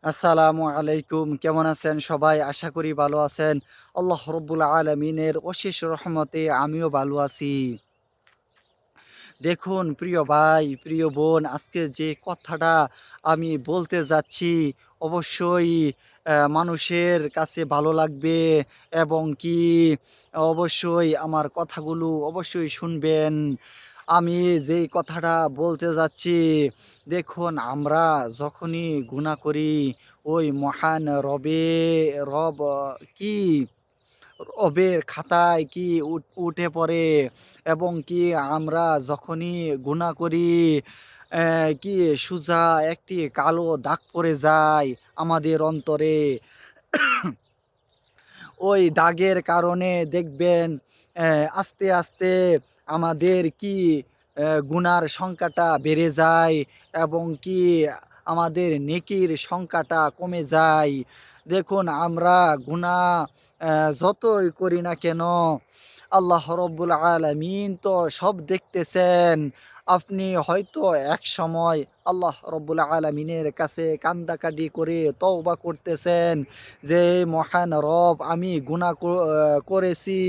আসসালামু আলাইকুম। কেমন আছেন সবাই? আশা করি ভালো আছেন। আল্লাহ রব্বুল আলামিনের অশেষ রহমতে আমিও ভালো আছি। দেখুন প্রিয় ভাই, প্রিয় বোন, আজকে যে কথাটা আমি বলতে যাচ্ছি অবশ্যই মানুষের কাছে ভালো লাগবে এবং কি অবশ্যই আমার কথাগুলো অবশ্যই শুনবেন। আমি যেই কথাটা বলতে যাচ্ছি, দেখুন আমরা যখনই গুনাহ করি ওই মহান রব কি রবের খাতায় কি উঠে পড়ে এবং কি আমরা যখনই গুনাহ করি কি সোজা একটি কালো দাগ পড়ে যায় আমাদের অন্তরে। ওই দাগের কারণে দেখবেন আস্তে, আস্তে আমাদের কি গুনার সংখ্যাটা বেড়ে যায় এবং কি আমাদের নেকির সংখ্যাটা কমে যায়। দেখুন আমরা গুনাহ যতই করি না কেন আল্লাহ রব্বুল আলামিন তো সব দেখতেছেন। আপনি হয়তো একসময় আল্লাহ রব্বুল আলামিনের কাছে কান্দাকাটি করে তওবা করতেছেন যে, "মহান রব আমি গুনাহ করেছি,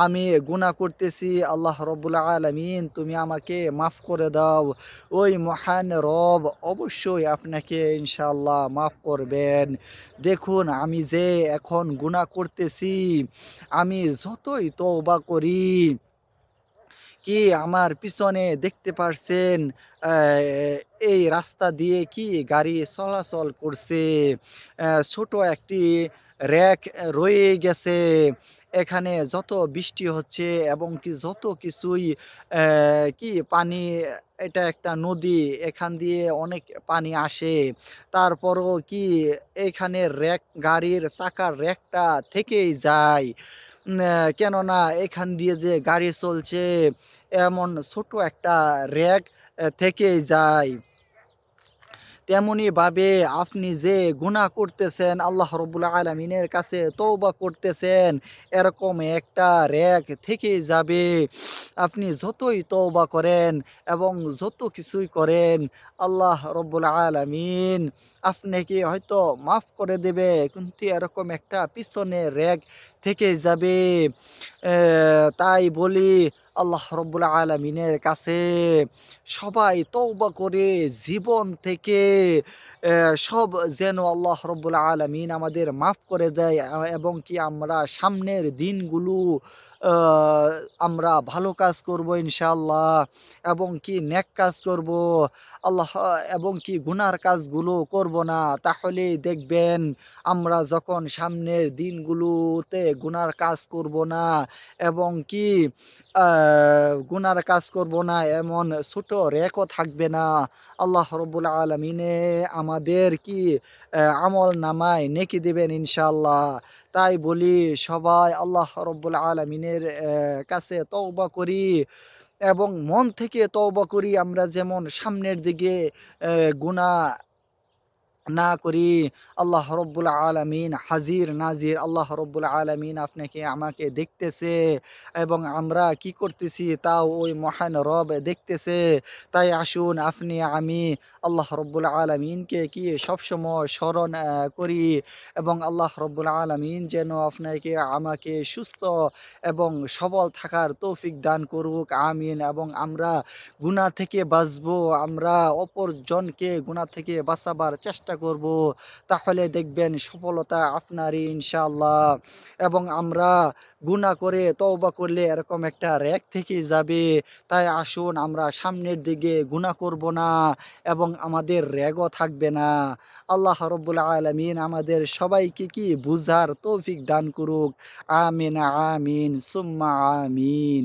আমি গুনাহ করতেছি। আল্লাহ রব্বুল আলামিন তুমি আমাকে মাফ করে দাও।" ওই মহান রব অবশ্যই আপনাকে ইনশাআল্লাহ মাফ করবেন। দেখুন আমি যে এখন গুনাহ করতেছি, আমি যতই তওবা করি কি আমার পিছনে দেখতে পারছেন আ এই রাস্তা দিয়ে কি গাড়ি চলাচল করছে। ছোট একটি র‍্যাক রয়ে গেছে। এখানে যত বৃষ্টি হচ্ছে এবং কি যত কিছুই কি পানি, এটা একটা নদী। এখান দিয়ে অনেক পানি আসে। তারপরও কি এইখানে গাড়ির চাকার র‍্যাকটা থেকেই যায়। কেননা এখান দিয়ে যে গাড়ি চলছে এমন ছোট একটা র‍্যাক থেকেই যায়। তেমনিভাবে আপনি যে গুনাহ করতেছেন, আল্লাহ রব্বুল আলামিনের কাছে তওবা করতেছেন, এরকম একটা র‍্যাক থেকেই যাবে। আপনি যতই তওবা করেন এবং যত কিছুই করেন, আল্লাহ রব্বুল আলামিন আপনাকে হয়তো মাফ করে দেবে। কিন্তু এরকম একটা পিছনে র‍্যাক থেকেই যাবে। তাই বলি আল্লাহ রব্বুল আলামিনের কাছে সবাই তওবা করে জীবন থেকে সব যেন আল্লাহ রব্বুল আলামিন আমাদের মাফ করে দেয় এবং কি আমরা সামনের দিনগুলো আ আমরা ভালো কাজ করব ইনশাআল্লাহ এবং কি নেক কাজ করব। আল্লাহ এবং কি গুনার কাজগুলো করব না। তাহলেই দেখবেন আমরা যখন সামনের দিনগুলোতে গুনার কাজ করব না এবং কি আ গুনার কাজ করব না এমন ছোট র‍্যাকও থাকবে না। আল্লাহ রব্বুল আলামিনে আমাদের কি আমলনামায় নেকি দিবেন ইনশাআল্লাহ। তাই বলি সবাই আল্লাহ রব্বুল আলামিনের কাছে তওবা করি এবং মন থেকে তওবা করি। আমরা যেমন সামনের দিকে গুনাহ না করি। আল্লাহ রব্বুল আলামিন হাজির নাজির, আল্লাহ রব্বুল আলামিন আপনাকে আমাকে দেখতেছে এবং আমরা কি করতেছি তাও ওই মহান রব দেখতেছে। তাই আসুন আপনি আমি আল্লাহ রব্বুল আলামিনকে কি সবসময় স্মরণ করি এবং আল্লাহ রব্বুল আলামিন যেন আপনাকে আমাকে সুস্থ এবং সবল থাকার তৌফিক দান করুক। আমিন। এবং আমরা গুনাহ থেকে বাঁচবো, আমরা অপরজনকে গুনাহ থেকে বাঁচাবার চেষ্টা করব। তাহলে দেখবেন সফলতা আপনারই ইনশাআল্লাহ। এবং আমরা গুনাহ করে তওবা করলে এরকম একটা র‍্যাক থেকেই যাবে। তাই আসুন আমরা সামনের দিকে গুনাহ করব না এবং আমাদের র‍্যাগও থাকবে না। আল্লাহ রব্বুল আলামিন আমাদের সবাইকে কি বুঝার তৌফিক দান করুক। আমিন, আমিন, সুম্মা আমিন।